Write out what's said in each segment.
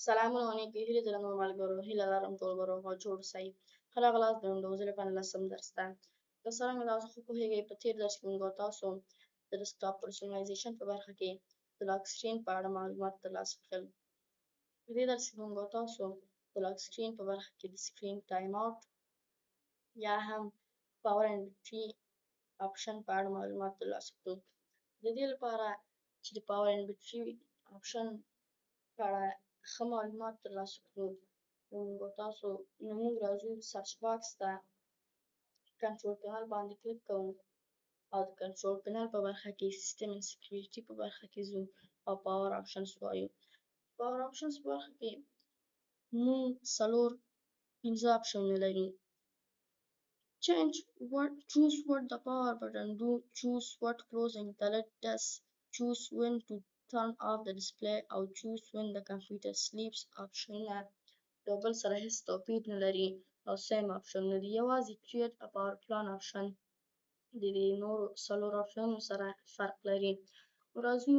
سلامونه علیکم هیله درنو ملګرو هیله لرم ټول به روغ او جوړ اوسئ. ښه راغلاست د وینډوز 11 لسم درس ته. که څرنګه تاسو ښه پوهیږئ په تېر درس کې موږ تاسو د ډیسکټاپ پرسونلایزیشن په برخه کې د لاک سکرین په اړه معلومات ترلاسه کړل. په دې درس کې موږ تاسو د لاک سکرین په برخه کې د سکرین ټایم اوټ یا هم پاور اینډ بیټري آپشن په اړه معلومات ترلاسه کړو. د دې لپاره چې د پاور اینډ بیټري آپشن په اړه ښه معلومات ترلاسه کړو نو موږ راځو سرچ باکس ته کنټرول پنل باندې کلیک کوو او د کنټرول پنل په برخه کې سیسټم اینډ سکیورټي په برخه کې ځو او پاور آپشنز وایو. پاور آپشنز په برخه کې موږ پنځه آپشنونه لرو. choose what the power button do, choose what closing the lid does, choose when to turn off the display او choose when the computer sleeps آپشنونه یو بل سره هیڅ توپیر نه لري او سیم آپشنونه دي. یوازې create a power plan آپشن د دې نورو څلورو آپشنونو سره فرق لري. راځو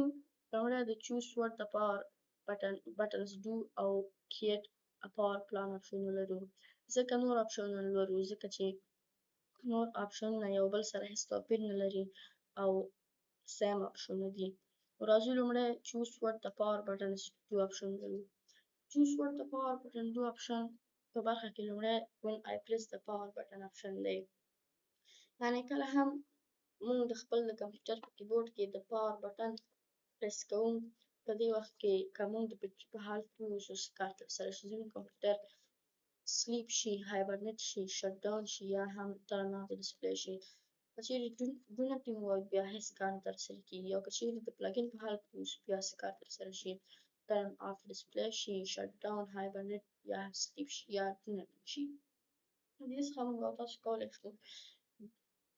لومړی د choose what the power buttons do او create a power plan آپشن ولرو. ځکه نور آپشنونه لرو ځکه چې نور آپشنونه یو بل سره هیڅ توپیر نه لري او سیم آپشنونه دي. راځو لومړی choose what the power buttons do آپشن ولرو. choose what the power button do آپشن په برخه کې لومړی when I press the power button آپشن دی. یعنې کله هم موږ د خپل د کمپیوټر په کیبورډ کې د پاور بټن پریس کوو په دې وخت کې که موږ د بیټري په حالت کې اوسو څه کار ترسره شي زموږ کمپیوټر سلیپ شي، هایبرنیټ شي، شټ ډاون شي یا هم ټرن آف د ډسپلی شي. که چیرې do nothing ووایو بیا هیڅ کار نه ترسره کیږي او که چیرې د پلګین په حالت کې اوسو بیا څه کار ترسره شي turn off display شي، shut down، hibernate یا sleep شي یا do nothing شي. د دې څخه موږ او تاسو کولی شو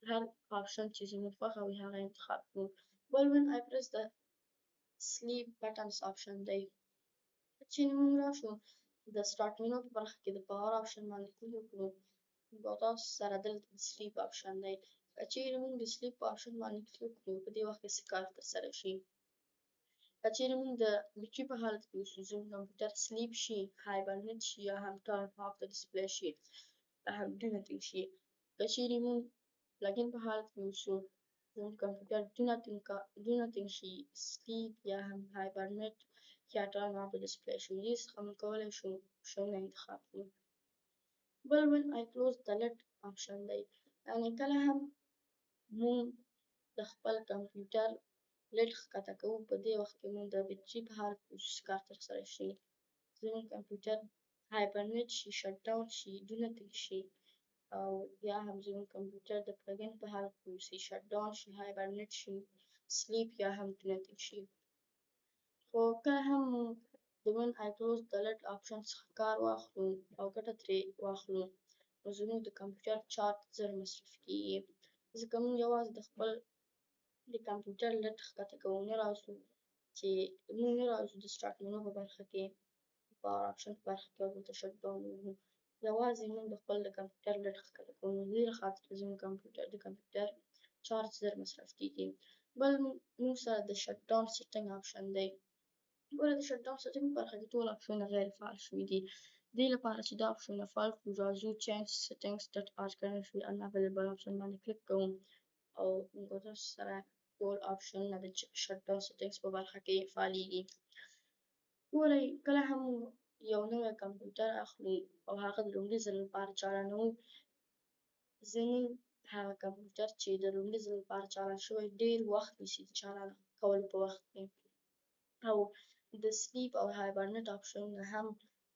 هر آپشن چې زموږ خوښه وي هغه انتخاب کړو. بل when I press the sleep buttons آپشن دی. چې موږ راشو د سټارټ مینو په برخه کې د پاور آپشن باندې کلیک وکړو نو تاسو سره دلته د سلیپ آپشن دی. که چیرې موږ د سلیپ آپشن باندې کلیک وکړو په دې وخت کې څه کار ترسره شي. که چیرې موږ د بیټري په حالت کې اوسو زموږ کمپیوټر سلیپ شي، هایبرنیټ شي یا هم ټرن آف د ډسپلی شي یا هم do nothing شي. که چیرې موږ پلګین په حالت کې اوسو زموږ کمپیوټر do nothing شي، سلیپ یا هم هایبرنیټ یا ټرن آف د ډسپلی شي. دې څخه موږ کولی شو آپشنونه انتخاب کړو. بل when I close the lid آپشن دی. یعنې کله هم موږ د خپل کمپیوټر لید ښکته کوو په دې وخت کې موږ د بیټري په حالت کې اوسو څه کار ترسره شي زموږ کمپیوټر هایبرنیټ شي، شټ ډاون شي، do nothing شي او یا هم زموږ کمپیوټر د پلګین په حالت کې اوسي شټ ډاون شي، هایبرنیټ شي، سلیپ یا هم do nothing شي. خو کله هم موږ د when I close the lid آپشن څخه کار واخلو او ګټه ترې واخلو نو زموږ د کمپیوټر چارج زر مصرف کیږي ځکه موږ یوازې د خپل د کمپیوټر لید ښکته کوو نه راځو د سټارټ مینو په برخه کې پاور آپشن په برخه کې او دلته شټ ډاون ووهو. یوازې موږ د خپل د کمپیوټر لید ښکته کوو نو د دې لخاطر زموږ د کمپیوټر چارج زر مصرف کیږي. بل موږ سره د شټ ډاون سیټینګ آپشن دی. ګوره د شټ ډاون سیټینګ په برخه کې ټول آپشنونه غیر فعال شوي دي. دې لپاره چې دا آپشنونه فعال کړو راځو change settings that are currently unavailable آپشن باندې کلیک کوو او موږ تاسو سره ټول آپشنونه د شټ ډاون سیټینګز په برخه کې فعالیږي. ګورئ کله هم یو نوی کمپیوټر اخلو او هغه د لومړي ځل لپاره چالانوو ځینې هغه کمپیوټر چې د لومړي ځل لپاره چالان شوی ډېر وخت نیسي د چالان کولو په وخت کې او د سلیپ او هایبرنیټ آپشنونه هم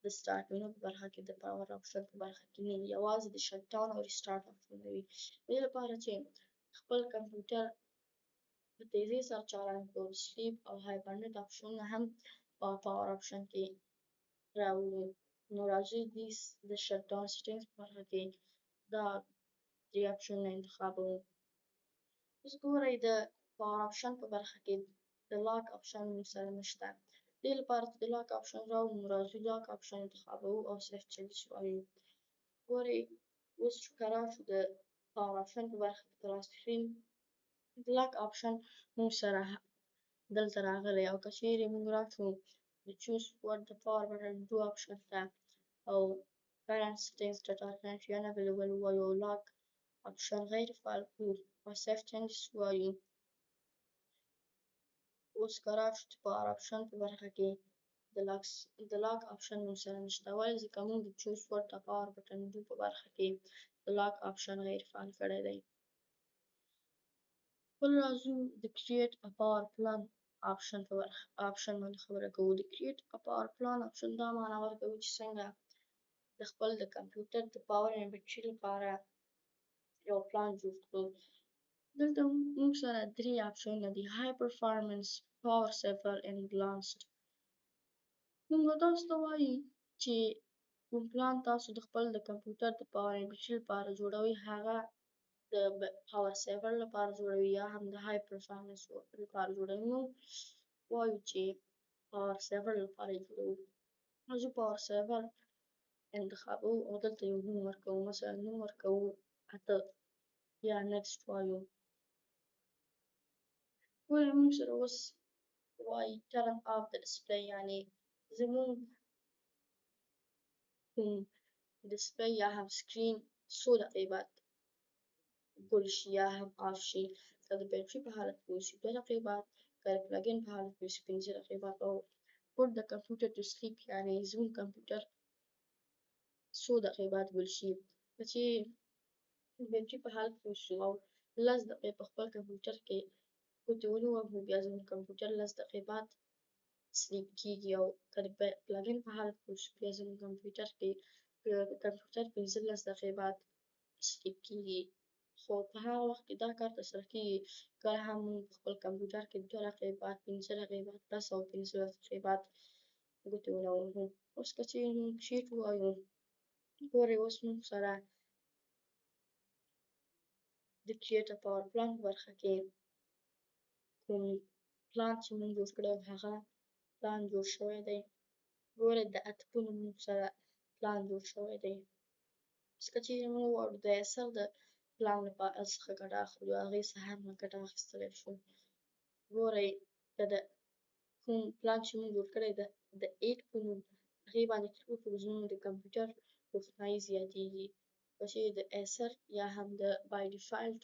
د سټارټ مینو په برخه کې د پاور آپشن په برخه کې نه وي یوازې د شټ ډاون او ریسټارټ آپشنونه وي. دې لپاره چې خپل کمپیوټر په تیزۍ سره چالان کړو سلیپ او هایبرنیټ آپشنونه هم په پاور آپشن کې راولو نو راځئ د شټ ډاون سیټینګز په برخه کې دا درې آپشنونه انتخابوو. اوس ګورئ د پاور آپشن په برخه کې د لاک آپشن موږ سره نشته. دې لپاره چې د لاک آپشن راوړو نو راځو لاک آپشن انتخابوو او سیف چینجز وایو. ګورئ اوس که راشو د پاور آپشن په برخه کې ترلاسه شوي د لاک آپشن موږ سره دلته راغلی او که چیرې موږ راشو the choose what the power button do option ته أو current settings that are currently unavailable وایو lock option غیر فعال کړو او save changes وایو. اوس قرار شو چې power option په برخه کې د lock option موږ سره نشته ولې ځکه موږ د choose what the power button do په برخه کې د lock option غیر فعال کړی دی. بل راځو د create a power plan option په option باندې خبره کوو. د create a power plan option دا معنا ورکوي چې څنګه د خپل د کمپیوټر د پاور and بټري لپاره یو پلان جوړ کړو. دلته موږ سره درې اپشنونه دي: high performance, power saver and balanced. موږ به تاسو ته وایو چې کوم پلان تاسو د خپل د کمپیوټر د پاور and بټري لپاره جوړوئ هغه د پاور سیور لپاره جوړوي یا هم د های پرفارمنس لپاره جوړوي. موږ وایو چې پاور سیور لپاره یې جوړوو. موږ پاور سیور انتخابوو او دلته یو نوم ورکوو، مثلا نوم ورکوو 8 یا next وایو. ګورئ موږ سره اوس وایي turn off the display یعنې زموږ کوم ډسپلی یا هم سکرین څو دقیقې بعد ګل شي یا هم آف شي. که د بټري په حالت کې اوسي 2 دقیقې بعد، که د پلګین په حالت کې اوسي 5 دقیقې بعد. او put the computer to sleep یعنې زموږ کمپیوټر څو دقیقې بعد ګل شي. که چیرې د بټري په حالت کې اوسو او 10 دقیقې په خپل کمپیوټر کې ګوتې ونه وهو بیا زموږ کمپیوټر 10 دقیقې بعد سلیپ کیږي. او که د پلګین په حالت کې اوسو بیا زموږ کمپیوټر 15 دقیقې بعد سلیپ کیږي. خو په هغه وخت کې دا کار ترسره کیږي کله هم موږ په خپل کمپیوټر کې 2 دقیقې بعد، 15 دقیقې بعد، 10 او 15 دقیقې بعد ګوتې ونه وهو. اوس که چیرې موږ شیټ ووایو، ګورئ اوس موږ سره د create a power plan په برخه کې کوم پلان چې موږ جوړ کړی هغه پلان جوړ شوی دی. ګورئ د 8 ګونو موږ سره پلان جوړ شوی دی. اوس که چیرې موږ وغواړو د ایسر د پلان لپاره څخه ګټه اخلو، د هغې څخه هم ګټه اخیستلی شو. ګورئ که د کوم پلان چې موږ جوړ کړی د 8 ګونو هغې باندې کلیک وکړو زموږ د کمپیوټر روښنایي زیاتیږي. که چیرې د ایسر یا هم د بای ډیفالټ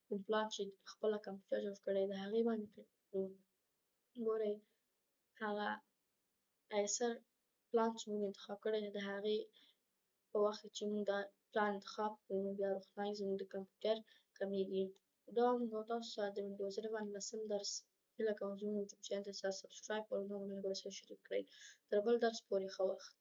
کوم پلان چې خپله کمپیوټر جوړ کړی د هغې باندې کلیک وکړو، ګورئ هغه ایسر پلان چې موږ انتخاب کړی دی د هغې په وخت کې چې موږ دا پلان انتخاب کړو نو بیا روښنایي زموږ د کمپیوټر کمیږي. دا موږ او تاسو سره د وینډوز 11 لسم درس هیله کوم زموږ یوټیوب چینل ته سبسکرایب کړئ او نورو ملګرو سره شریک کړئ. تر بل درس پورې ښه وخت.